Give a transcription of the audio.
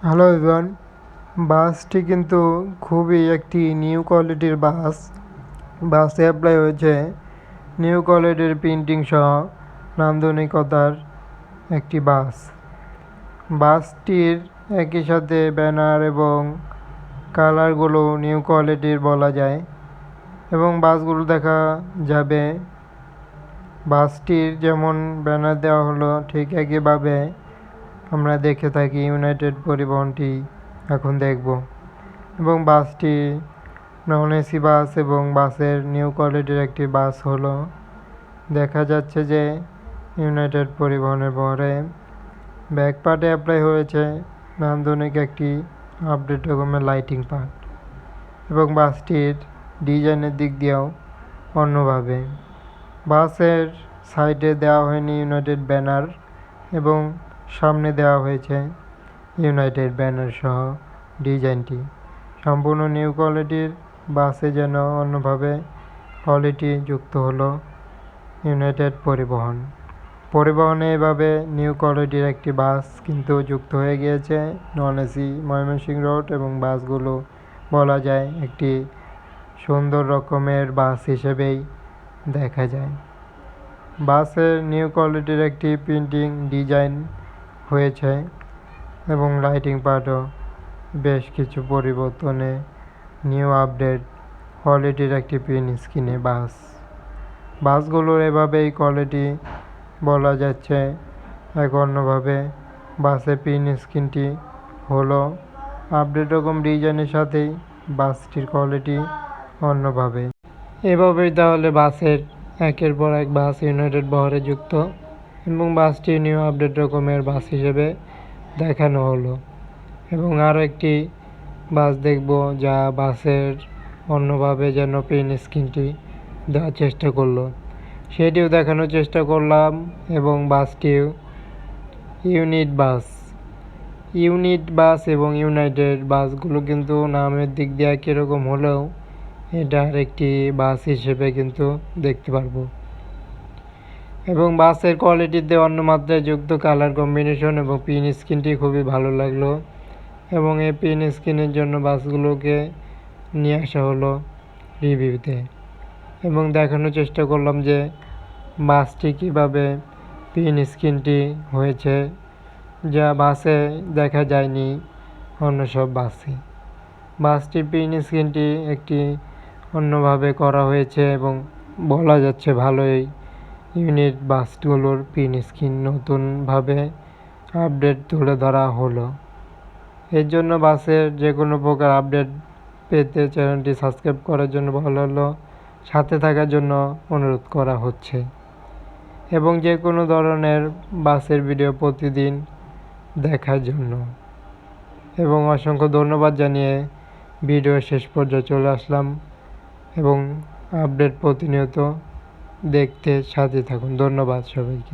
Hello everyone, বাসটি কিন্তু খুবই একটি নিউ কোয়ালিটির বাসে অ্যাপ্লাই হয়েছে নিউ কোয়ালিটির প্রিন্টিং সহ নান্দনিকতার একটি বাসটির একই সাথে ব্যানার এবং কালারগুলো নিউ কোয়ালিটির বলা যায় এবং বাসগুলো দেখা যাবে বাসটির যেমন ব্যানার দেওয়া হলো ঠিক একইভাবে আমরা দেখে থাকি ইউনাইটেড পরিবহনটি এখন দেখব এবং বাসটি নন এসি বাস এবং বাসের নিউ কোয়ালিটির একটি বাস হলো দেখা যাচ্ছে যে ইউনাইটেড পরিবহনের পরে ব্যাক পার্টে অ্যাপ্লাই হয়েছে নান্দনিক একটি আপডেট রকমের লাইটিং পার্ট এবং বাসটির ডিজাইনের দিক দিয়েও অন্যভাবে বাসের সাইডে দেওয়া হয়নি ইউনাইটেড ব্যানার এবং সামনে দেওয়া হয়েছে ইউনাইটেড ব্যানার সহ ডিজাইনটি সম্পূর্ণ নিউ কোয়ালিটির বাসে যেন অন্যভাবে কোয়ালিটি যুক্ত হলো ইউনাইটেড পরিবহনে এভাবে নিউ কোয়ালিটির একটি বাস কিন্তু যুক্ত হয়ে গিয়েছে নন এসি ময়মনসিংহ রোড এবং বাসগুলো বলা যায় একটি সুন্দর রকমের বাস হিসেবেই দেখা যায়। বাসের নিউ কোয়ালিটির একটি প্রিন্টিং ডিজাইন হয়েছে এবং লাইটিং পার্টও বেশ কিছু পরিবর্তনে নিউ আপডেট কোয়ালিটির একটি প্রিন্ট স্ক্রিনে বাসগুলোর এভাবেই কোয়ালিটি বলা যাচ্ছে এক অন্যভাবে বাসের প্রিন্ট স্ক্রিনটি হলো আপডেট রকম ডিজাইনের সাথেই বাসটির কোয়ালিটি অন্যভাবে এভাবেই তাহলে বাসের একের পর এক বাস ইউনাইটেড বহরে যুক্ত এবং বাসটি নিউ আপডেট রকমের বাস হিসেবে দেখানো হলো এবং আরও একটি বাস দেখব যা বাসের অন্যভাবে যেন প্রিন্ট স্ক্রিনটি দেওয়ার চেষ্টা করলো সেটিও দেখানোর চেষ্টা করলাম এবং বাসটিও ইউনিট বাস এবং ইউনাইটেড বাসগুলো কিন্তু নামের দিক দিয়ে একই রকম হলেও এটা আরেকটি বাস হিসেবে কিন্তু দেখতে পারবো এবং বাসের কোয়ালিটিতে অন্য মাত্রায় যুক্ত কালার কম্বিনেশন এবং প্রিন্ট স্ক্রিনটি খুবই ভালো লাগলো এবং এই প্রিন্ট স্ক্রিনের জন্য বাসগুলোকে নিয়ে আসা হলো রিভিউতে এবং দেখানোর চেষ্টা করলাম যে বাসটি কীভাবে প্রিন্ট স্ক্রিনটি হয়েছে যা বাসে দেখা যায়নি অন্য সব বাসটির প্রিন্ট স্ক্রিনটি একটি অন্যভাবে করা হয়েছে এবং বলা যাচ্ছে ভালোই ইউনিট বাসগুলোর প্রিন্ট স্ক্রিন নতুনভাবে আপডেট তুলে ধরা হলো এর জন্য বাসের যে কোনো প্রকার আপডেট পেতে চ্যানেলটি সাবস্ক্রাইব করার জন্য বলা হলো সাথে থাকার জন্য অনুরোধ করা হচ্ছে এবং যে কোনো ধরনের বাসের ভিডিও প্রতিদিন দেখার জন্য এবং অসংখ্য ধন্যবাদ জানিয়ে ভিডিও শেষ পর্যায়ে চলে আসলাম এবং আপডেট প্রতিনিয়ত দেখতে সাথে থাকুন। ধন্যবাদ সবাইকে।